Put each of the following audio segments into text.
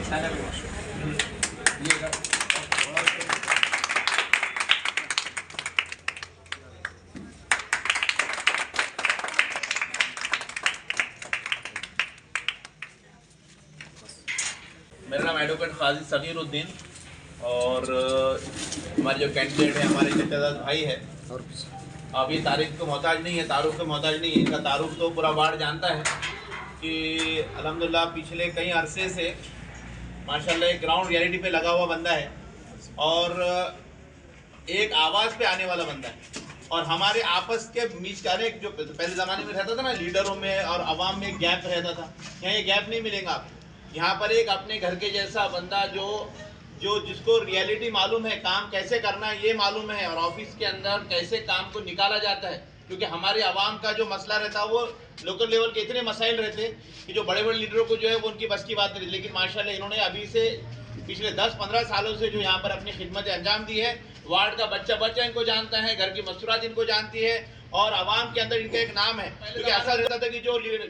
मेरा नाम एडवोकेट काजी सगीरुद्दीन और हमारे जो कैंडिडेट है हमारे जट्टादास भाई है। और अब ये तारीफ को मोहताज नहीं है, तारुफ को मोहताज नहीं है। इनका तारुफ तो पूरा वार्ड जानता है कि अल्हम्दुलिल्लाह पिछले कई अरसे से माशाल्लाह एक ग्राउंड रियलिटी पे लगा हुआ बंदा है और एक आवाज़ पे आने वाला बंदा है। और हमारे आपस के बीच का जो पहले ज़माने में रहता था ना, लीडरों में और आवाम में एक गैप रहता था, यहाँ ये गैप नहीं मिलेगा आपको। यहाँ पर एक अपने घर के जैसा बंदा जो जिसको रियलिटी मालूम है, काम कैसे करना है ये मालूम है, और ऑफिस के अंदर कैसे काम को निकाला जाता है। क्योंकि हमारे आवाम का जो मसला रहता है वो लोकल लेवल के इतने मसाइल रहते कि जो बड़े बड़े लीडरों को जो है वो उनकी बस की बात नहीं। लेकिन माशाल्लाह इन्होंने अभी से पिछले 10-15 सालों से जो यहाँ पर अपनी खिदमत अंजाम दी है। वार्ड का बच्चा इनको जानता है, घर की मस्तूरात इनको जानती है और आवाम के अंदर इनका एक नाम है। क्योंकि ऐसा रहता था कि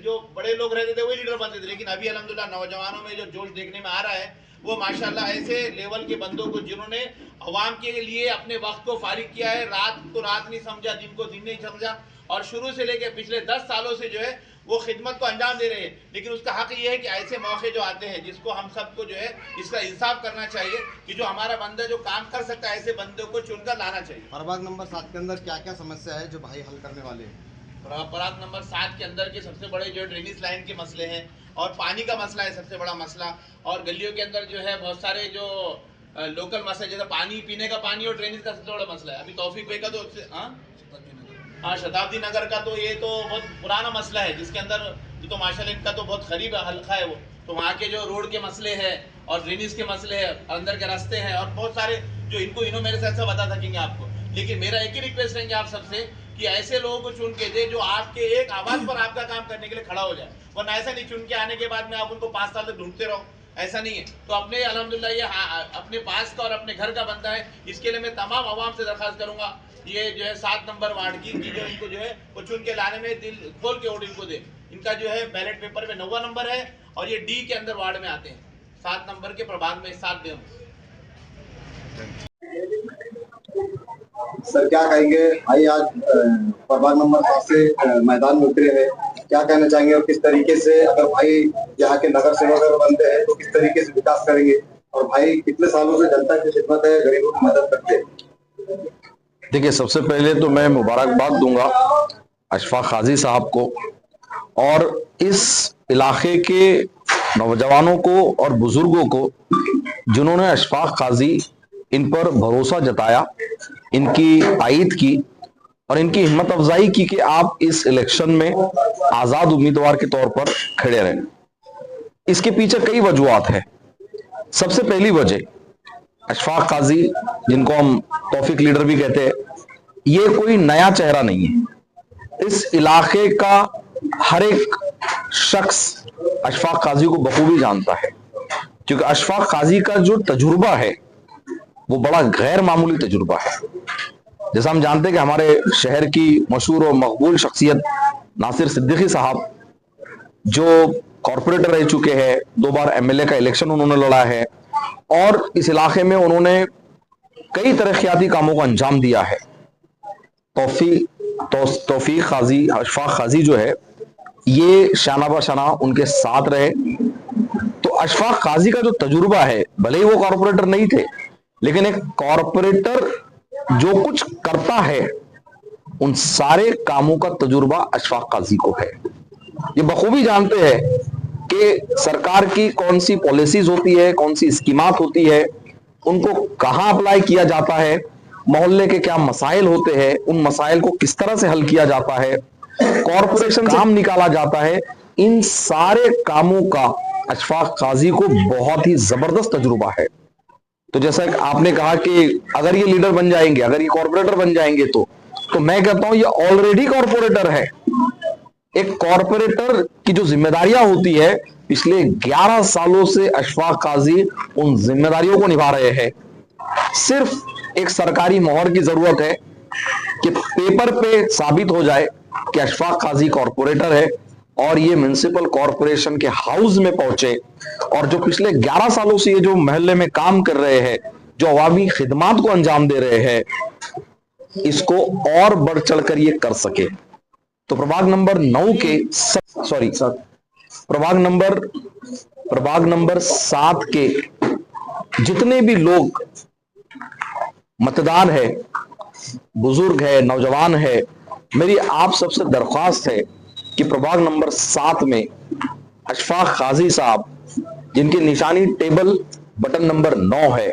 जो बड़े लोग रहते थे वही लीडर बनते थे, लेकिन अभी अल्हम्दुलिल्लाह नौजवानों में जो जोश देखने में आ रहा है वो माशाल्लाह ऐसे लेवल के बंदों को जिन्होंने अवाम के लिए अपने वक्त को फारिग किया है, रात को रात नहीं समझा, दिन को दिन नहीं समझा, और शुरू से लेकर पिछले 10 सालों से जो है वो खिदमत को अंजाम दे रहे हैं। लेकिन उसका हक ये है कि ऐसे मौके जो आते हैं जिसको हम सबको जो है इसका इंसाफ करना चाहिए कि जो हमारा बंदा जो काम कर सकता है ऐसे बंदों को चुनकर लाना चाहिए। प्रभाग नंबर 7 के अंदर क्या क्या समस्या है जो भाई हल करने वाले हैं? प्रभाग नंबर 7 के अंदर के सबसे बड़े जो ड्रेनेज लाइन के मसले हैं और पानी का मसला है सबसे बड़ा मसला, और गलियों के अंदर जो है बहुत सारे जो लोकल मसले जैसे पानी, पीने का पानी और ड्रेनेज का सबसे बड़ा मसला है। अभी तौफीक भाई का तो हाँ शताब्दी नगर का तो ये तो बहुत पुराना मसला है, जिसके अंदर ये तो माशाल्लाह इनका तो बहुत करीब हल्का है वो। तो वहाँ के जो रोड के मसले हैं और ड्रेनेज के मसले हैं, अंदर के रास्ते हैं और बहुत सारे जो इन्हों मेरे से अच्छा बता सकेंगे आपको। लेकिन मेरा एक ही रिक्वेस्ट रहेंगे आप सबसे कि ऐसे लोगों को चुन के दे जो आपके एक आवाज़ पर आपका काम करने के लिए खड़ा हो जाए, वरना ऐसा नहीं चुन के आने के बाद में आप उनको 5 साल तक ढूंढते रहो, ऐसा नहीं है। तो अपने अल्हम्दुलिल्लाह ये अपने पास का और अपने घर का बनता है। इसके लिए मैं तमाम आवाम से दरख्वास्त करूंगा ये जो है 7 नंबर वार्ड की जो इनको जो है वो चुन के लाने में दिल खोल के वोट इनको दे। इनका जो है बैलेट पेपर में 9वां नंबर है और ये डी के अंदर वार्ड में आते हैं, 7 नंबर के प्रभाग में 7 दे। सर क्या कहेंगे भाई, आज प्रभाग नंबर 7 से मैदान में उतरे हैं, क्या कहना चाहेंगे और किस तरीके से अगर भाई यहाँ के नगर सेवक बनते हैं तो किस तरीके से विकास करेंगे? और भाई कितने सालों से जनता की खिदमत है, गरीबों की मदद करते हैं? देखिए, सबसे पहले तो मैं मुबारकबाद दूंगा अशफाक काजी साहब को और इस इलाके के नौजवानों को और बुजुर्गों को जिन्होंने अशफाक काजी इन पर भरोसा जताया, इनकी तायीद की और इनकी हिम्मत अफजाई की कि आप इस इलेक्शन में आजाद उम्मीदवार के तौर पर खड़े रहें। इसके पीछे कई वजूहात है। सबसे पहली वजह, अशफाक काजी जिनको हम तौफीक लीडर भी कहते हैं, ये कोई नया चेहरा नहीं है। इस इलाके का हर एक शख्स अशफाक काजी को बखूबी जानता है, क्योंकि अशफाक काजी का जो तजुर्बा है वो बड़ा गैर मामूली तजुर्बा है। जैसा हम जानते हैं कि हमारे शहर की मशहूर और मकबूल शख्सियत नासिर सिद्दीकी साहब जो कॉरपोरेटर रह चुके हैं, 2 बार MLA का इलेक्शन उन्होंने लड़ा है और इस इलाके में उन्होंने कई तरक्याती कामों को अंजाम दिया है। तौफीक काजी, अशफाक काजी जो है ये शाना बशाना उनके साथ रहे। तो अशफाक काजी का जो तजुर्बा है, भले ही वो कॉरपोरेटर नहीं थे, लेकिन एक कॉरपोरेटर जो कुछ करता है उन सारे कामों का तजुर्बा अशफाक काजी को है। ये बखूबी जानते हैं कि सरकार की कौन सी पॉलिसीज होती है, कौन सी स्कीमात होती है, उनको कहां अप्लाई किया जाता है, मोहल्ले के क्या मसाइल होते हैं, उन मसाइल को किस तरह से हल किया जाता है, कॉरपोरेशन से काम निकाला जाता है। इन सारे कामों का अशफाक काजी को बहुत ही जबरदस्त तजुर्बा है। तो जैसा आपने कहा कि अगर ये लीडर बन जाएंगे, अगर ये कॉरपोरेटर बन जाएंगे तो मैं कहता हूं ये ऑलरेडी कॉरपोरेटर है। एक कॉरपोरेटर की जो जिम्मेदारियां होती है, पिछले 11 सालों से अशफाक काजी उन जिम्मेदारियों को निभा रहे हैं। सिर्फ एक सरकारी मोहर की जरूरत है कि पेपर पे साबित हो जाए कि अशफाक काजी कॉरपोरेटर है, और ये म्युनिसिपल कॉरपोरेशन के हाउस में पहुंचे और जो पिछले 11 सालों से ये जो मोहल्ले में काम कर रहे हैं, जो अवामी खिदमात को अंजाम दे रहे हैं, इसको और बढ़ चढ़कर ये कर सके। तो प्रभाग नंबर 9 के प्रभाग नंबर 7 के जितने भी लोग मतदार है, बुजुर्ग है, नौजवान है, मेरी आप सबसे दरख्वास्त है कि प्रभाग नंबर 7 में अशफाक काजी साहब, जिनकी निशानी टेबल बटन नंबर 9 है,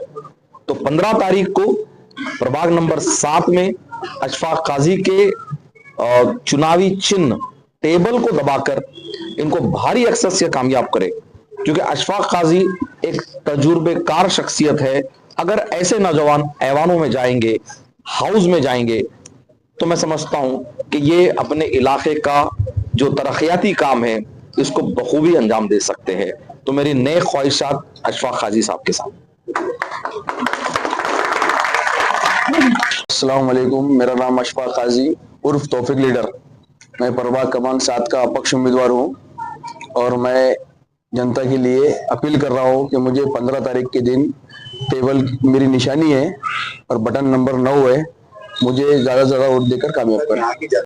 तो 15 तारीख को प्रभाग नंबर 7 में अशफाक काजी के चुनावी चिन्ह टेबल को दबाकर इनको भारी अक्सर से कामयाब करे, क्योंकि अशफाक काजी एक तजुर्बेकार शख्सियत है। अगर ऐसे नौजवान ऐवानों में जाएंगे, हाउस में जाएंगे, तो मैं समझता हूं कि ये अपने इलाके का जो तरक्याती काम है इसको बखूबी अंजाम दे सकते हैं। तो मेरी नेक ख्वाहिशात अशफाक काजी साहब के साथ। अस्सलाम वालेकुम, मेरा नाम अशफाक काजी उर्फ तौफिक लीडर, मैं प्रभाग क्रमांक 7 का अपक्ष उम्मीदवार हूं और मैं जनता के लिए अपील कर रहा हूं कि मुझे 15 तारीख के दिन टेबल मेरी निशानी है और बटन नंबर 9 है, मुझे ज्यादा से ज्यादा वोट देकर कामयाब करें।